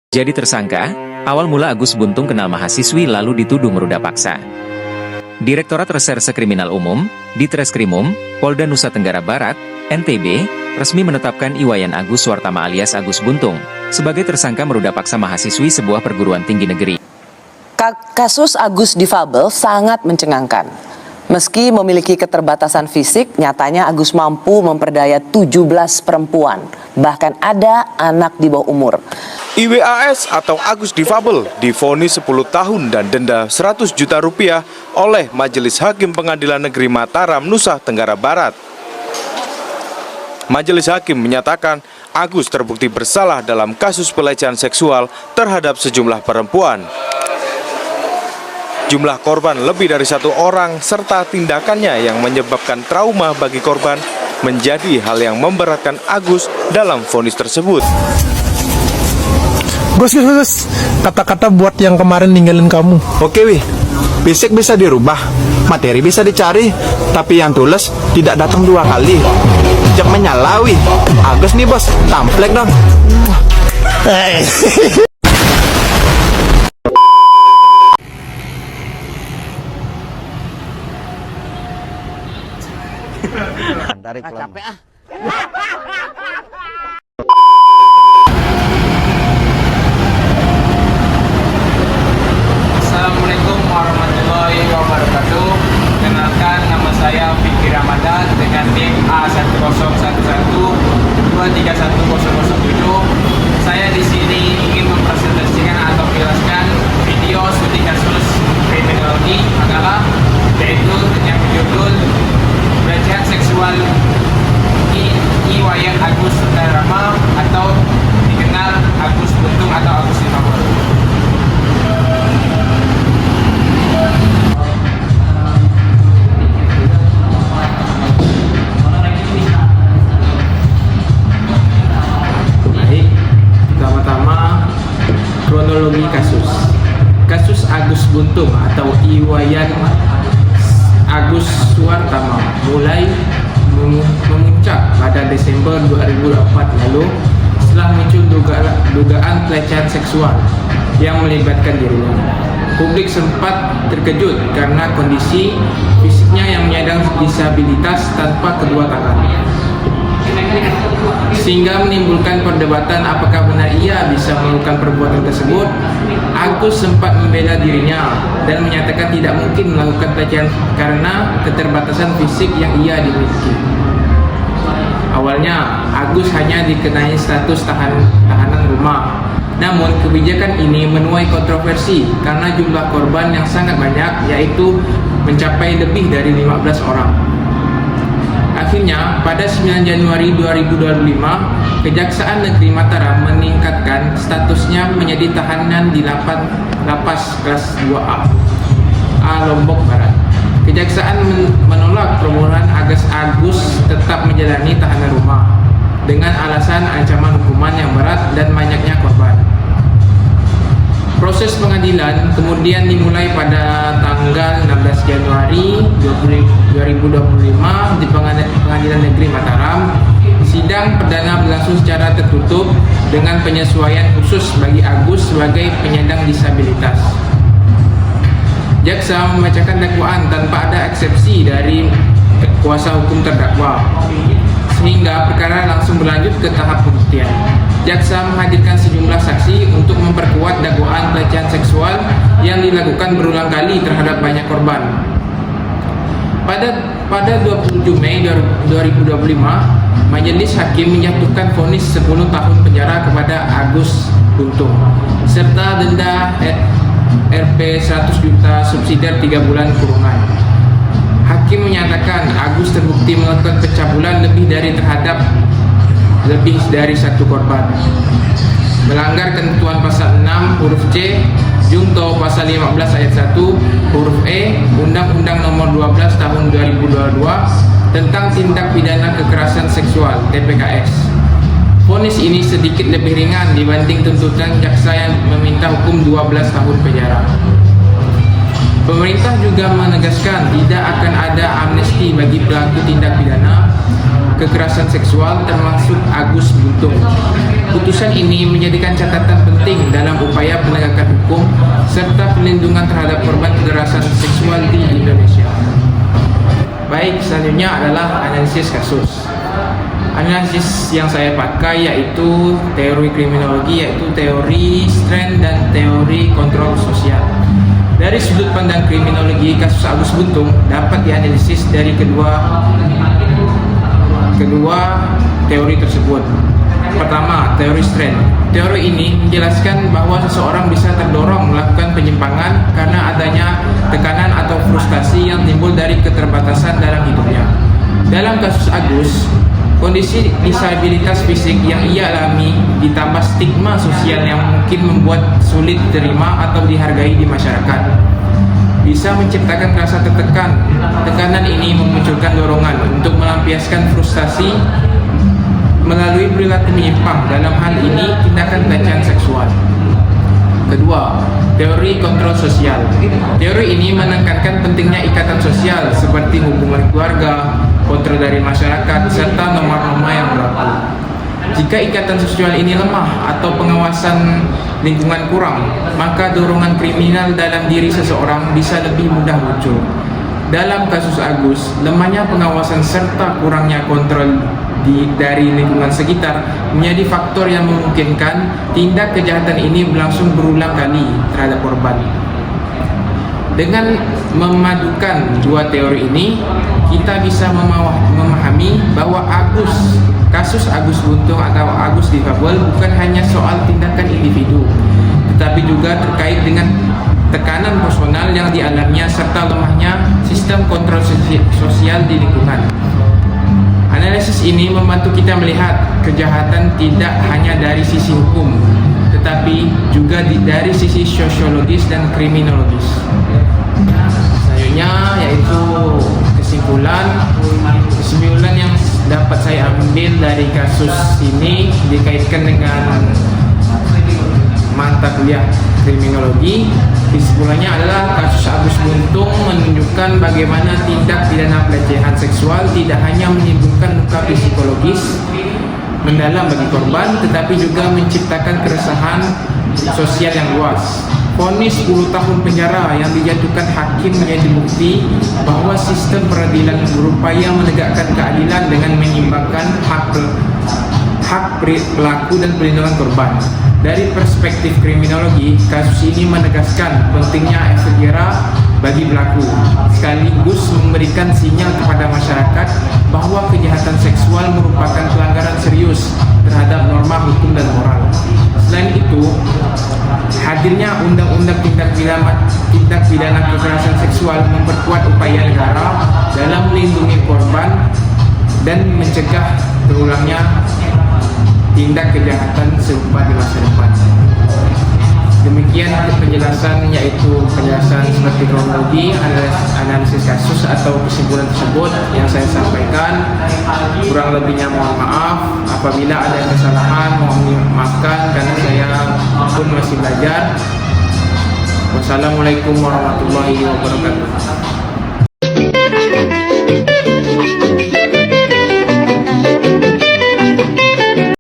Jadi tersangka, awal mula Agus Buntung kenal mahasiswi lalu dituduh meruda paksa. Direktorat Reserse Kriminal Umum, Ditreskrimum, Polda Nusa Tenggara Barat, NTB, resmi menetapkan Iwayan Agus Suartama alias Agus Buntung sebagai tersangka meruda paksa mahasiswi sebuah perguruan tinggi negeri. Kasus Agus difabel sangat mencengangkan. Meski memiliki keterbatasan fisik, nyatanya Agus mampu memperdaya 17 perempuan. Bahkan ada anak di bawah umur. IWAS atau Agus difabel divonis 10 tahun dan denda 100 juta rupiah oleh Majelis Hakim Pengadilan Negeri Mataram, Nusa Tenggara Barat. Majelis Hakim menyatakan Agus terbukti bersalah dalam kasus pelecehan seksual terhadap sejumlah perempuan. Jumlah korban lebih dari 1 orang serta tindakannya yang menyebabkan trauma bagi korban menjadi hal yang memberatkan Agus dalam vonis tersebut. Gus, kata-kata buat yang kemarin ninggalin kamu. Oke wih, fisik bisa dirubah, materi bisa dicari, tapi yang tulus tidak datang 2 kali. Jak menyala wih, Agus nih bos, tamplek dong. Tarik pelan. Assalamualaikum warahmatullahi wabarakatuh. Kenalkan, nama saya Fikri Ramadan dengan NIK A1011231007. Saya di sini ingin mempresentasikan atau menjelaskan video studi kasus kriminologi adalah yaitu yang berjudul pelecehan seksual Iwayan Agus Suartama atau dikenal Agus Buntung atau Agus difabel. Baik, pertama-tama kronologi kasus. Kasus Agus Buntung atau Iwayan Agus Suartama mulai memuncak pada Desember 2004 lalu setelah muncul dugaan pelecehan seksual yang melibatkan dirinya. Publik sempat terkejut karena kondisi fisiknya yang menyandang disabilitas tanpa kedua tangan, sehingga menimbulkan perdebatan apakah benar ia bisa melakukan perbuatan tersebut. Agus sempat membela dirinya dan menyatakan tidak mungkin melakukan pelecehan karena keterbatasan fisik yang ia dimiliki. Awalnya, Agus hanya dikenai status tahanan rumah. Namun, kebijakan ini menuai kontroversi karena jumlah korban yang sangat banyak, yaitu mencapai lebih dari 15 orang. Akhirnya, pada 9 Januari 2025, Kejaksaan Negeri Mataram meningkatkan statusnya menjadi tahanan di lapas kelas 2A Lombok Barat. Kejaksaan menolak permohonan Agus tetap menjalani tahanan rumah dengan alasan ancaman hukuman yang berat dan banyaknya korban. Proses pengadilan kemudian dimulai pada tanggal 16 Januari 2025 di Pengadilan Negeri Mataram. Sidang perdana berlangsung secara tertutup dengan penyesuaian khusus bagi Agus sebagai penyandang disabilitas. Jaksa membacakan dakwaan tanpa ada eksepsi dari kuasa hukum terdakwa, sehingga perkara langsung berlanjut ke tahap pembuktian. Jaksa menghadirkan sejumlah saksi untuk memperkuat dakwaan pelecehan seksual yang dilakukan berulang kali terhadap banyak korban. Pada 27 Mei 2025, Majelis Hakim menjatuhkan vonis 10 tahun penjara kepada Agus Buntung serta denda Rp 100 juta subsidiar 3 bulan kurungan. Hakim menyatakan Agus terbukti melakukan pencabulan lebih dari 1 korban, melanggar ketentuan pasal 6 huruf C Junto pasal 15 ayat 1 huruf E Undang-Undang Nomor 12 Tahun 2022 tentang tindak pidana kekerasan seksual TPKS. Vonis ini sedikit lebih ringan dibanding tuntutan jaksa yang meminta hukum 12 tahun penjara. Pemerintah juga menegaskan tidak akan ada amnesti bagi pelaku tindak pidana kekerasan seksual termasuk Agus Buntung. Putusan ini menjadikan catatan penting dalam upaya penegakan hukum serta perlindungan terhadap korban kekerasan seksual di Indonesia. Baik, selanjutnya adalah analisis kasus. Analisis yang saya pakai yaitu teori kriminologi, yaitu teori strength dan teori kontrol sosial. Dari sudut pandang kriminologi, kasus Agus Buntung dapat dianalisis dari kedua teori tersebut. Pertama, teori strength. Teori ini menjelaskan bahwa seseorang bisa terdorong melakukan penyimpangan karena adanya tekanan atau frustasi yang timbul dari keterbatasan dalam hidupnya. Dalam kasus Agus, kondisi disabilitas fisik yang ia alami ditambah stigma sosial yang mungkin membuat sulit diterima atau dihargai di masyarakat bisa menciptakan rasa tertekan. Tekanan ini memunculkan dorongan untuk melampiaskan frustasi melalui perilaku menyimpang, dalam hal ini tindakan pelecehan seksual. Kedua, teori kontrol sosial. Teori ini menekankan pentingnya ikatan sosial seperti hubungan keluarga, kontrol dari masyarakat, serta norma-norma yang berlaku. Jika ikatan sosial ini lemah atau pengawasan lingkungan kurang, maka dorongan kriminal dalam diri seseorang bisa lebih mudah muncul. Dalam kasus Agus, lemahnya pengawasan serta kurangnya kontrol dari lingkungan sekitar menjadi faktor yang memungkinkan tindak kejahatan ini berlangsung berulang kali terhadap korban. Dengan memadukan dua teori ini, kita bisa memahami bahwa kasus Agus Buntung atau Agus difabel bukan hanya soal tindakan individu, tetapi juga terkait dengan tekanan personal yang dialaminya serta lemahnya sistem kontrol sosial di lingkungan. Analisis ini membantu kita melihat kejahatan tidak hanya dari sisi hukum, tetapi juga dari sisi sosiologis dan kriminologis. Selanjutnya yaitu kesimpulan yang dapat saya ambil dari kasus ini dikaitkan dengan mata kuliah kriminologi. Kesimpulannya adalah kasus Agus Buntung menunjukkan bagaimana tindak pidana pelecehan seksual tidak hanya menimbulkan luka psikologis mendalam bagi korban, tetapi juga menciptakan keresahan sosial yang luas. Vonis 10 tahun penjara yang dijatuhkan hakim menjadi bukti bahwa sistem peradilan berupaya menegakkan keadilan dengan menyeimbangkan hak pelaku dan perlindungan korban. Dari perspektif kriminologi, kasus ini menegaskan pentingnya efek jera bagi pelaku, sekaligus memberikan sinyal kepada masyarakat bahwa kejahatan seksual merupakan pelanggaran serius terhadap norma hukum dan moral. Selain itu, hadirnya undang-undang tindak pidana kekerasan seksual memperkuat upaya negara dalam melindungi korban dan mencegah terulangnya tindak kejahatan serupa di masa depan. Demikian penjelasan, yaitu penjelasan seperti kronologi, analisis kasus atau kesimpulan tersebut yang saya sampaikan. Kurang lebihnya mohon maaf. Apabila ada kesalahan mohon dimaafkan karena saya pun masih belajar. Wassalamualaikum warahmatullahi wabarakatuh.